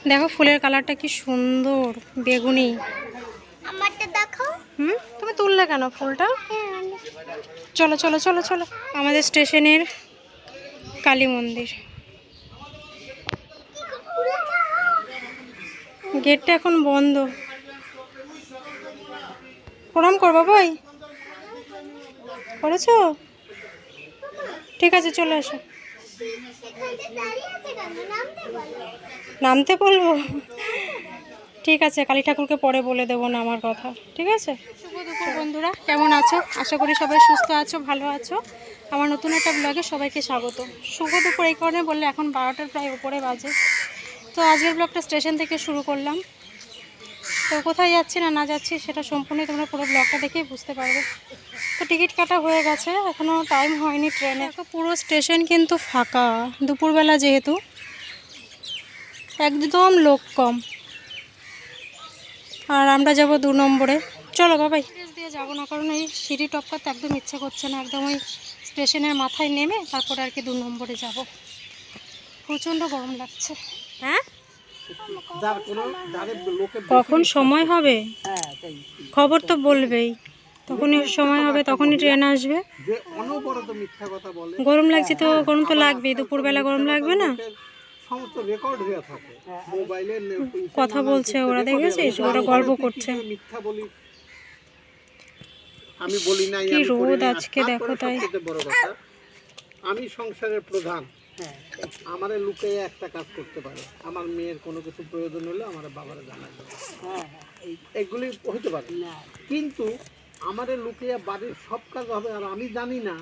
দেখো ফুলের কালারটা কি সুন্দর বেগুনি। আমারটা দেখো। তুমি তুললে কেন ফুলটা? চলো চলো চলো চলো আমাদের স্টেশনের কালী মন্দির। গেটটা এখন বন্ধ। প্রণাম করবো ভাই, করেছো? ঠিক আছে চলে আসো। নামতে বলবো? ঠিক আছে, কালী ঠাকুরকে পরে বলে দেবো না আমার কথা, ঠিক আছে? শুভ দুপুর বন্ধুরা, কেমন আছো? আশা করি সবাই সুস্থ আছো, ভালো আছো। আমার নতুন একটা ব্লগে সবাইকে স্বাগত। শুভ দুপুর এই কারণে বললে এখন 12টার প্রায় উপরে বাজে। তো আজকের ব্লগটা স্টেশন থেকে শুরু করলাম। তো কোথায় যাচ্ছি না না যাচ্ছি সেটা সম্পূর্ণই তোমরা পুরো ব্লগটা দেখেই বুঝতে পারবে। তো টিকিট কাটা হয়ে গেছে, এখনও টাইম হয়নি ট্রেনে। তো পুরো স্টেশন কিন্তু ফাঁকা, দুপুরবেলা যেহেতু একদম লোক কম। আর আমরা যাব 2 নম্বরে। চলো বাবাই দিয়ে যাবো না, কারণ এই সিঁড়ি টপকাতে একদম ইচ্ছে করছে না। একদম ওই স্টেশনের মাথায় নেমে তারপরে আর কি 2 নম্বরে যাব। প্রচণ্ড গরম লাগছে। হ্যাঁ, কখন সময় হবে খবর তো বলবেই, তখনই সময় হবে তখনই ট্রেন আসবে। গরম লাগছে তো, গরম তো লাগবেই, দুপুরবেলা গরম লাগবে না? কথা বলছে ওরা, দেখেছিস? ওরা গল্প করছে। আমি বলি নাই কি রোদ আজকে দেখো। তাই আমি সংসারের প্রধান, আমারে লুকিয়ে একটা কাজ করতে পারে। আমার মেয়ের কোনো কিছু প্রয়োজন হলে আমার বাবারে জানাতে পারে, এগুলি হইতে পারে না। কিন্তু আমারে লুকিয়ে বাড়ির সব কাজ হবে আর আমি জানি না,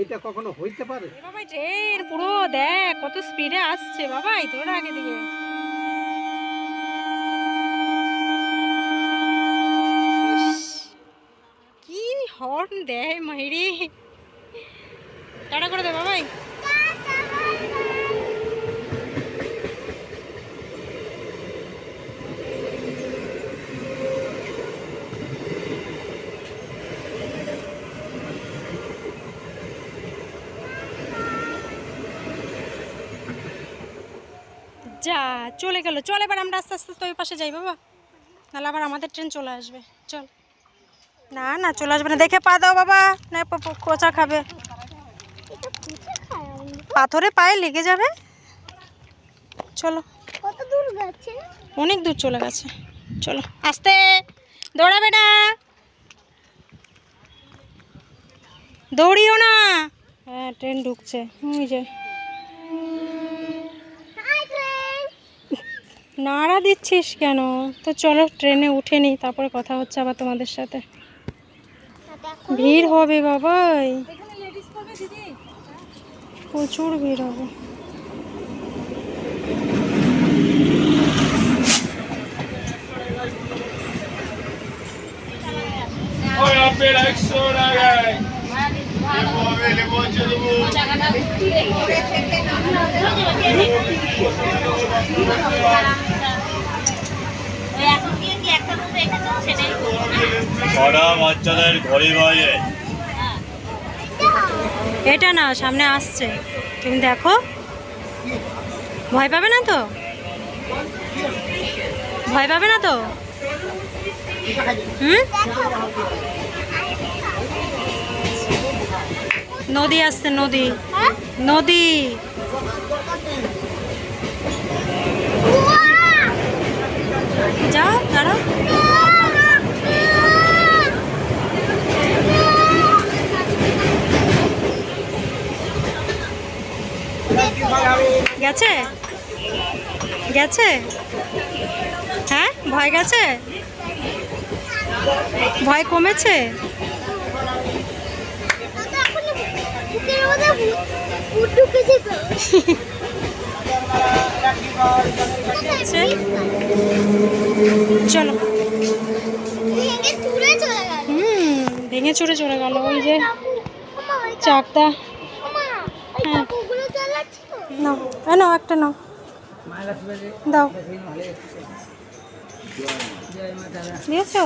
এটা কখনো হইতে পারে? বাবাই ট্রেন পুরো দেখ কত স্পিডে আসছে। বাবাই তোর আগে দিকে কি হর্ন দেয় মাইরি। টাটা করে দে বাবাই। যা চলে গেল। চল এবার আমরা আস্তে আস্তে ওই পাশে যাই বাবা, নাহলে আবার আমাদের ট্রেন চলে আসবে। চল। না না চলে আসবে না, দেখে পা দাও বাবা, না কোচা খাবে। পাথরে পায়ে লেগে যাবে। চলো। কত দূর গেছে? অনেক দূর চলে গেছে। চলো আস্তে, দৌড়াবে না, দৌড়িও না। হ্যাঁ ট্রেন ঢুকছে, ওই যে। নাড়া দিচ্ছিস কেন? তো চলো ট্রেনে উঠে নিই, তারপরে কথা হচ্ছে আবার তোমাদের সাথে। ভিড় হবে বাবাই, প্রচুর ভিড় হবে। বাচ্চাদের ঘরে বাইরে এটা না, সামনে আসছে, তুমি দেখো। ভয় পাবে না তো? ভয় পাবে না তো? নদী আসছে, নদী নদী। যাও দাঁড়াও। গেছে গেছে। হ্যাঁ ভয় গেছে, ভয় কমেছে। চলো। ভেঙে চুরে চলে গেল ওই যে চাকটা। হ্যাঁ নাও, নাও একটা নাও, দাও। দিয়েছো?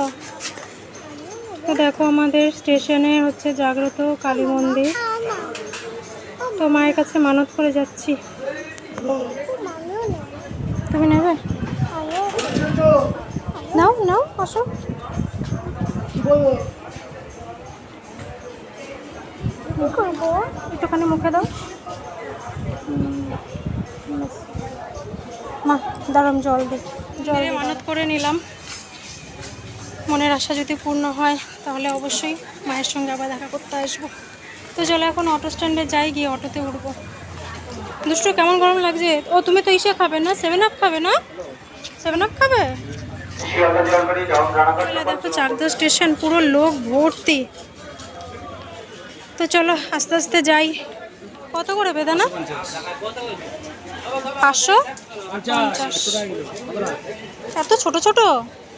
তো দেখো আমাদের স্টেশনে হচ্ছে জাগ্রত কালী মন্দির। তো মায়ের কাছে মানত করে যাচ্ছি। তুমি নেবে? নাও নাও আসো। কি করবো? একটুখানি মুখে দাও। মা দাঁড়াম জল দিই। জল মানত করে নিলাম, মনের আশা যদি পূর্ণ হয় তাহলে অবশ্যই মায়ের সঙ্গে আবার দেখা করতে আসবো। তো চলো এখন অটো স্ট্যান্ডে যাই, গিয়ে অটোতে উঠবো। দুষ্টু কেমন গরম লাগছে? ও তুমি তো ইসে খাবে না, 7 আপ খাবে না? 7 আপ খাবে? দেখো চাকদা স্টেশন পুরো লোক ভর্তি। তো চলো আস্তে আস্তে যাই। কত করে বেদানা? 550। এত ছোট ছোট?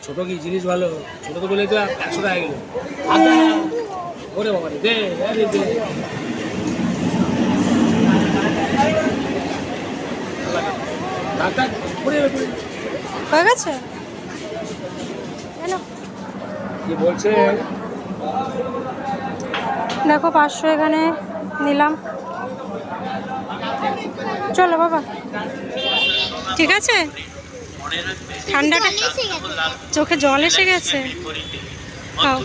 ছোট কি জিনিস ভালো, ছোট তো বলে তো 100 টাকা কিলো। ওরে বাবা রে, দে আরে দে। ডাক্তার পড়ে পড়ে হয়ে গেছে? এলো কি বলছে? দেখো 500 এখানে নিলাম। চলো বাবা, ঠিক আছে। ঠান্ডাটা, চোখে জল এসে গেছে। খাও।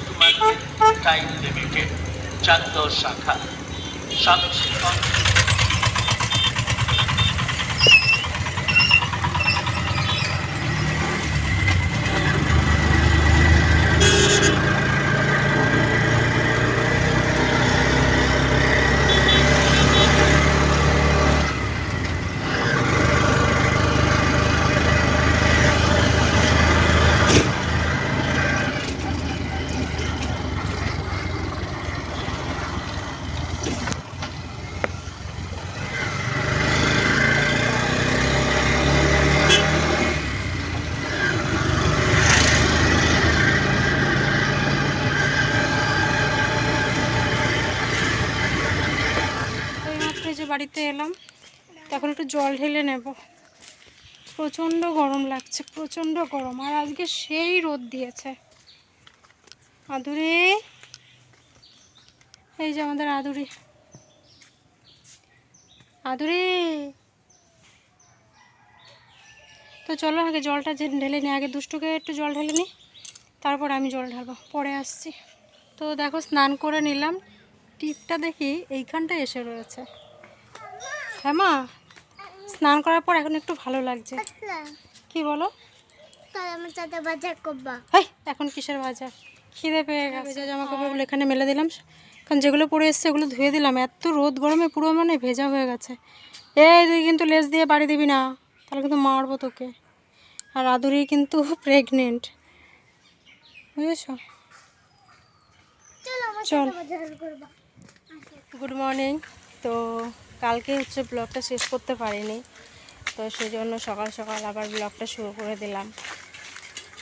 যে বাড়িতে এলাম, এখন একটু জল ঢেলে নেব। প্রচণ্ড গরম লাগছে, প্রচণ্ড গরম। আর আজকে সেই রোদ দিয়েছে। আদুরি, এই যে আমাদের আদুরি। আদুরি, তো চলো আগে জলটা ঢেলে নিই। আগে দুষ্টুকে একটু জল ঢেলে নিই, তারপর আমি জল ঢালবো, পরে আসছি। তো দেখো স্নান করে নিলাম। টিপটা দেখি এইখানটায় এসে রয়েছে। হ্যাঁ মা, স্নান করার পর এখন একটু ভালো লাগছে। কি বলো? আমার সাথে বাজার করবা? হেই, এখন কিসের বাজার? খিদে পেয়ে গেছে। জামা কাপড়গুলো এখানে মেলে দিলাম, কারণ যেগুলো পরে এসছে ওগুলো ধুয়ে দিলাম। এত রোদ গরমে পুরো মানে ভেজা হয়ে গেছে। এই তুই কিন্তু লেজ দিয়ে বাড়ি দিবি না, তাহলে কিন্তু মারবো তোকে। আর আদুরি কিন্তু প্রেগনেন্ট, বুঝেছো? চল। Good morning. তো কালকে হচ্ছে ব্লগটা শেষ করতে পারিনি, তো সেই জন্য সকাল সকাল আবার ব্লগটা শুরু করে দিলাম।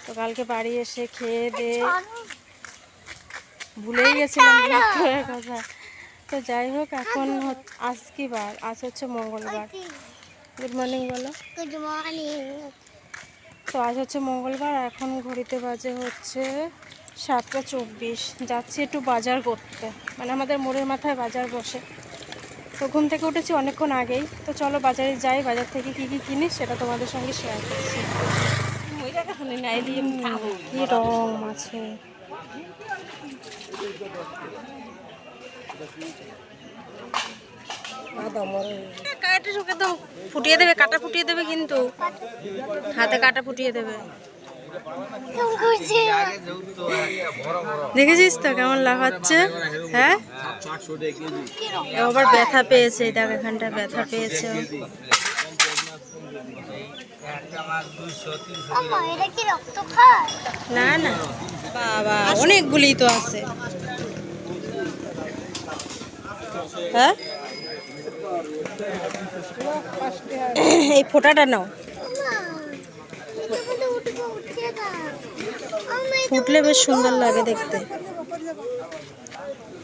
তো কালকে বাড়ি এসে খেয়ে দিয়ে ভুলেই গেছিলাম ব্লগ করার কথা। তো যাই হোক, এখন আজ কি বার? আজ হচ্ছে মঙ্গলবার। গুড মর্নিং বলো। Good morning. তো আজ হচ্ছে মঙ্গলবার। এখন ঘড়িতে বাজে হচ্ছে 7টা 24। যাচ্ছি একটু বাজার করতে, মানে আমাদের মোড়ের মাথায় বাজার বসে। তো ঘুম থেকে উঠেছি অনেকক্ষণ আগেই। তো চলো বাজারে যাই, বাজার থেকে কী কী কিনি সেটা তোমাদের সঙ্গে শেয়ার করছি। কি রং আছে! তো ফুটিয়ে দেবে, কাটা ফুটিয়ে দেবে, কিন্তু হাতে কাটা ফুটিয়ে দেবে। দেখেছিস তো কেমন লাফাচ্ছে? হ্যাঁ, আবার ব্যথা পেয়েছে। দেখ এখানটা ব্যথা পেয়েছে। না না বাবা, অনেকগুলি তো আছে। হ্যাঁ, এই ফোঁটাটা নাও, ফুটলে বেশ সুন্দর লাগে দেখতে।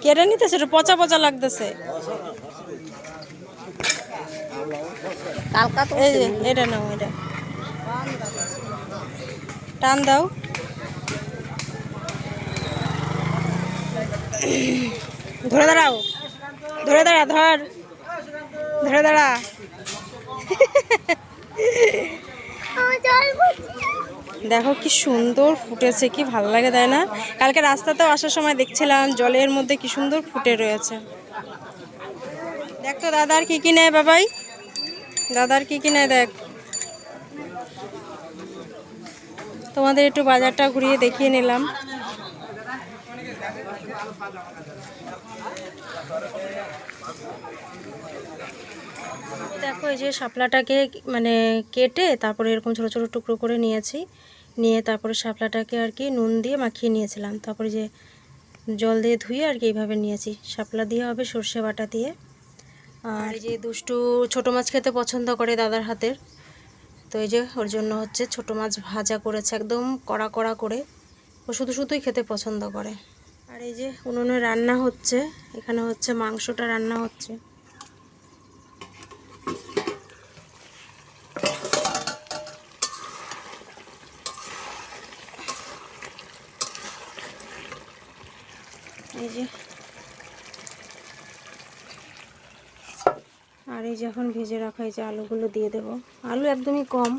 কেটে নিতেছে, এটা পচা পচা লাগতেছে। এই যে এটা নাও, এটা টান দাও। ধরে দাঁড়াও, ধরে দাঁড়া, ধরে দাঁড়া। দেখো কি সুন্দর ফুটেছে, কি ভালো লাগে তাই না? কালকে রাস্তাতেও আসার সময় দেখছিলাম জলের মধ্যে কি সুন্দর ফুটে রয়েছে। দেখ তো দাদার কি কি নেয় বাবাই, দাদার কি কি নেয় দেখ। তোমাদের একটু বাজারটা ঘুরিয়ে দেখিয়ে নিলাম। দেখো এই যে শাপলাটাকে মানে কেটে তারপরে এরকম ছোট ছোট টুকরো করে নিয়েছি, নিয়ে তারপরে শাপলাটাকে আর কি নুন দিয়ে মাখিয়ে নিয়েছিলাম, তারপরে যে জল দিয়ে ধুয়ে আর কি এইভাবে নিয়েছি। শাপলা দিয়ে হবে সর্ষে বাটা দিয়ে। আর এই যে দুষ্টু ছোটো মাছ খেতে পছন্দ করে দাদার হাতের, তো এই যে ওর জন্য হচ্ছে ছোটো মাছ ভাজা করেছে একদম কড়া কড়া করে, ও শুধু শুধুই খেতে পছন্দ করে। আর এই যে উনুনে রান্না হচ্ছে, এখানে হচ্ছে মাংসটা রান্না হচ্ছে। এই যে আর এই যে এখন ভেজে রাখা এই যে আলুগুলো দিয়ে দেব, আলু একদমই কম।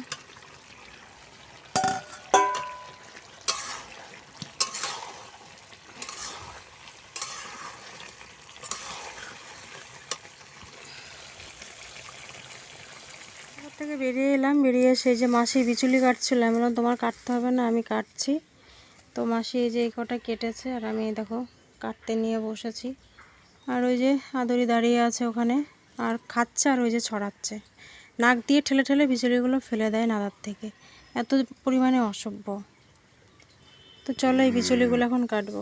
থেকে বেরিয়ে এলাম, বেরিয়ে এসে যে মাসি বিচুলি কাটছিল, আমি বললাম তোমার কাটতে হবে না আমি কাটছি। তো মাসি এই যে এই কটা কেটেছে আর আমি দেখো কাটতে নিয়ে বসেছি। আর ওই যে আদরি দাঁড়িয়ে আছে ওখানে আর খাচ্ছে, আর ওই যে ছড়াচ্ছে, নাক দিয়ে ঠেলে ঠেলে বিচুলিগুলো ফেলে দেয় নাদার থেকে, এত পরিমাণে অসভ্য। তো চলো এই বিচুলিগুলো এখন কাটবো।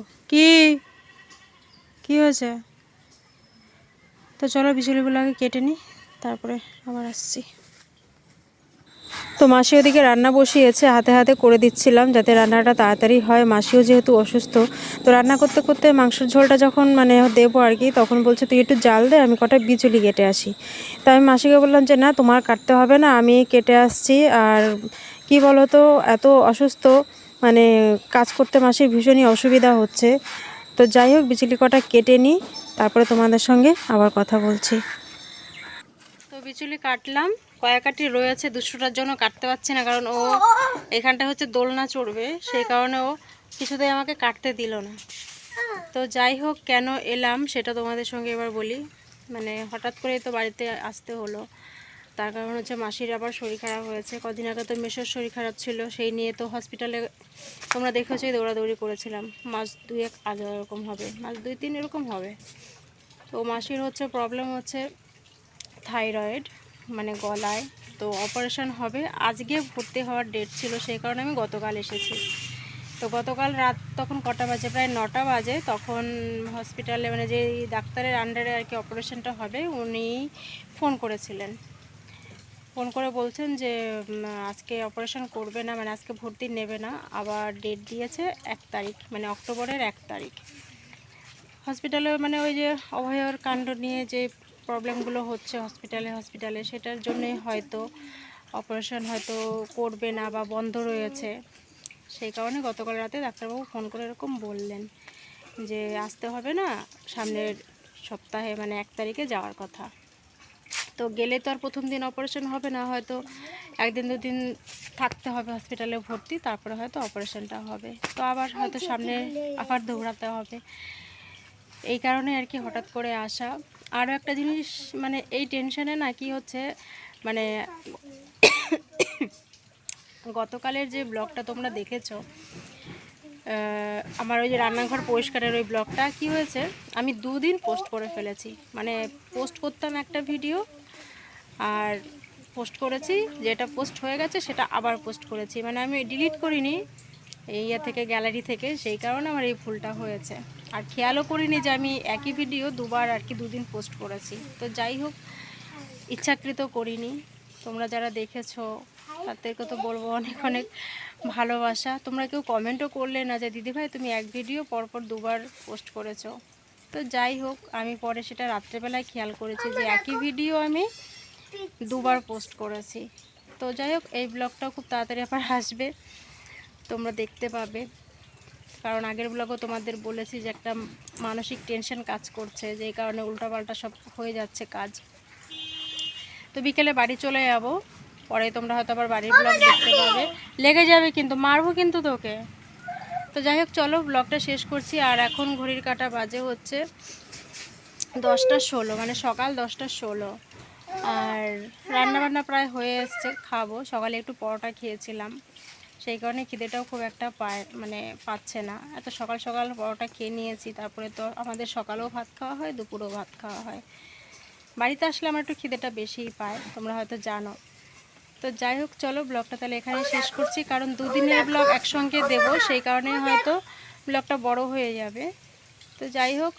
কি হয়েছে? তো চলো বিচুলিগুলো আগে কেটে নিই, তারপরে আবার আসছি। তো মাসি ওদিকে রান্না বসিয়েছে, হাতে হাতে করে দিচ্ছিলাম যাতে রান্নাটা তাড়াতাড়ি হয়। মাসিও যেহেতু অসুস্থ, তো রান্না করতে করতে মাংসের ঝোলটা যখন মানে দেবো আর কি, তখন বলছে তুই একটু জাল দে, আমি কটা বিচুলি কেটে আসি। তো আমি মাসিকে বললাম যে না তোমার কাটতে হবে না, আমি কেটে আসছি। আর কি বলো তো, এত অসুস্থ মানে কাজ করতে মাসির ভীষণই অসুবিধা হচ্ছে। তো যাই হোক বিচুলি কটা কেটে নিই, তারপরে তোমাদের সঙ্গে আবার কথা বলছি। তো বিচুলি কাটলাম, কয়াকাটি রয়েছে, দুশোটার জন্য কাটতে পারছি না, কারণ ও এখানটা হচ্ছে দোলনা চড়বে, সেই কারণে ও কিছুতেই আমাকে কাটতে দিল না। তো যাই হোক কেন এলাম সেটা তোমাদের সঙ্গে এবার বলি। মানে হঠাৎ করেই তো বাড়িতে আসতে হলো, তার কারণ হচ্ছে মাসির আবার শরীর খারাপ হয়েছে। কদিন আগে তো মেসোর শরীর খারাপ ছিল, সেই নিয়ে তো হসপিটালে তোমরা দেখেছো দৌড়াদৌড়ি করেছিলাম। মাস দুয়েক আগে এরকম হবে, মাস 2-3 এরকম হবে। তো মাসির হচ্ছে প্রবলেম হচ্ছে থাইরয়েড, মানে গলায়। তো অপারেশন হবে, আজকে ভর্তি হওয়ার ডেট ছিল, সেই কারণে আমি গতকাল এসেছি। তো গতকাল রাত তখন কটা বাজে, প্রায় 9টা বাজে, তখন হসপিটালে মানে যে ডাক্তারের আন্ডারে আর কি অপারেশনটা হবে উনি ফোন করেছিলেন। ফোন করে বলছেন যে আজকে অপারেশন করবে না, মানে আজকে ভর্তি নেবে না, আবার ডেট দিয়েছে 1 তারিখ, মানে অক্টোবরের 1 তারিখ। হসপিটালে মানে ওই যে অভয়র কাণ্ড নিয়ে যে প্রবলেমগুলো হচ্ছে হসপিটালে সেটার জন্যই হয়তো অপারেশন হয়তো করবে না বা বন্ধ রয়েছে। সেই কারণে গতকাল রাতে ডাক্তারবাবু ফোন করে এরকম বললেন যে আসতে হবে না, সামনের সপ্তাহে মানে 1 তারিখে যাওয়ার কথা। তো গেলে তো আর প্রথম দিন অপারেশন হবে না, হয়তো 1-2 দিন থাকতে হবে হসপিটালে ভর্তি, তারপরে হয়তো অপারেশনটা হবে। তো আবার হয়তো সামনে আবার দৌড়াতে হবে, এই কারণে আর কি হঠাৎ করে আসা। আরও একটা জিনিস মানে এই টেনশনে না কি হচ্ছে, মানে গতকালের যে ব্লগটা তোমরা দেখেছো আমার ওই যে রান্নাঘর পরিষ্কারের ওই ব্লগটা, কি হয়েছে আমি 2 দিন পোস্ট করে ফেলেছি। মানে পোস্ট করতাম একটা ভিডিও আর পোস্ট করেছি, যেটা পোস্ট হয়ে গেছে সেটা আবার পোস্ট করেছি, মানে আমি ডিলিট করিনি এই থেকে গ্যালারি থেকে, সেই কারণে আমার এই ভুলটা হয়েছে। আর খেয়ালও করিনি যে আমি একই ভিডিও দুবার আর কি 2 দিন পোস্ট করেছি। তো যাই হোক ইচ্ছাকৃত করিনি, তোমরা যারা দেখেছো তাদেরকে তো বলবো অনেক অনেক ভালোবাসা। তোমরা কেউ কমেন্টও করলে না যে দিদিভাই তুমি এক ভিডিও পরপর 2বার পোস্ট করেছো। তো যাই হোক আমি পরে সেটা রাত্রেবেলায় খেয়াল করেছি যে একই ভিডিও আমি 2বার পোস্ট করেছি। তো যাই হোক এই ব্লগটাও খুব তাড়াতাড়ি আবার আসবে, তোমরা দেখতে পাবে। কারণ আগের ব্লগও তোমাদের বলেছি যে একটা মানসিক টেনশন কাজ করছে, যেই কারণে উল্টাপাল্টা সব হয়ে যাচ্ছে কাজ। তো বিকেলে বাড়ি চলে যাব, পরে তোমরা হয়তো আবার বাড়ির ব্লগ দেখতে পাবে। লেগে যাবে কিন্তু, মারবো কিন্তু তোকে। তো যাই হোক চলো ব্লগটা শেষ করছি। আর এখন ঘড়ির কাঁটা বাজে হচ্ছে 10টা 16, মানে সকাল 10টা 16। আর রান্নাবান্না প্রায় হয়ে এসছে, খাবো। সকালে একটু পরোটা খেয়েছিলাম, সেই কারণে খিদেটাও খুব একটা পাচ্ছে না। এত সকাল সকাল পরোটা খেয়ে নিয়েছি। তারপরে তো আমাদের সকালেও ভাত খাওয়া হয়, দুপুরেও ভাত খাওয়া হয়। বাড়িতে আসলে আমার একটু খিদেটা বেশিই পায়, তোমরা হয়তো জানো। তো যাই হোক চলো ব্লগটা তাহলে এখানে শেষ করছি, কারণ দুদিনের ব্লগ একসঙ্গে দেব, সেই কারণে হয়তো ব্লগটা বড় হয়ে যাবে। তো যাই হোক,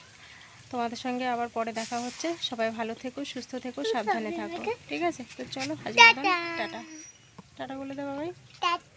তোমাদের সঙ্গে আবার পরে দেখা হচ্ছে। সবাই ভালো থেকো, সুস্থ থেকো, সাবধানে থাকো, ঠিক আছে? তো চলো আজকে টাটা টাটা বলে দেবো ভাই। টাটা।